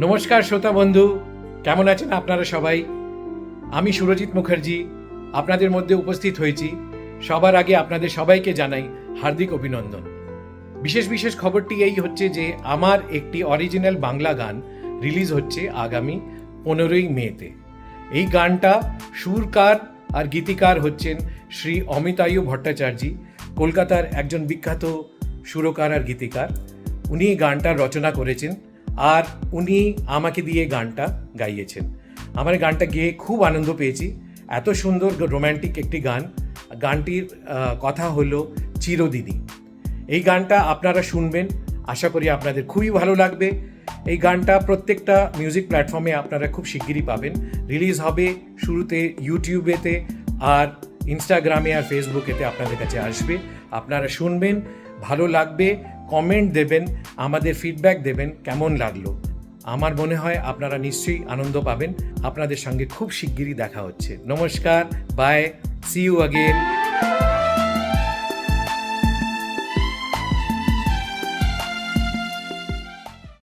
নমস্কার শ্রোতা বন্ধু, কেমন আছেন আপনারা সবাই? আমি সুরজিৎ মুখার্জি আপনাদের মধ্যে উপস্থিত হয়েছি। সবার আগে আপনাদের সবাইকে জানাই হার্দিক অভিনন্দন। বিশেষ খবরটি এই হচ্ছে যে আমার একটি অরিজিনাল বাংলা গান রিলিজ হচ্ছে আগামী 15ই মেতে। এই গানটা সুরকার আর গীতিকার হচ্ছেন শ্রী অমিতায়ু ভট্টাচার্য, কলকাতার একজন বিখ্যাত সুরকার আর গীতিকার। উনি এই গানটা রচনা করেছেন আর উনি আমাকে দিয়ে গানটা গাইয়েছেন। আমার গানটা গেয়ে খুব আনন্দ পেয়েছি। এত সুন্দর রোম্যান্টিক একটি গান। গানটির কথা হলো চিরদিনই। এই গানটা আপনারা শুনবেন, আশা করি আপনাদের খুবই ভালো লাগবে। এই গানটা প্রত্যেকটা মিউজিক প্ল্যাটফর্মে আপনারা খুব শিগগিরই পাবেন। রিলিজ হবে শুরুতে ইউটিউবেতে, আর ইনস্টাগ্রামে আর ফেসবুকেতে আপনাদের কাছে আসবে। আপনারা শুনবেন, ভালো লাগবে, কমেন্ট দেবেন, আমাদের ফিডব্যাক দেবেন কেমন লাগলো। আমার মনে হয় আপনারা নিশ্চয়ই আনন্দ পাবেন। আপনাদের সঙ্গে খুব শিগগিরই দেখা হচ্ছে। নমস্কার, বাই, সি ইউ অগেন।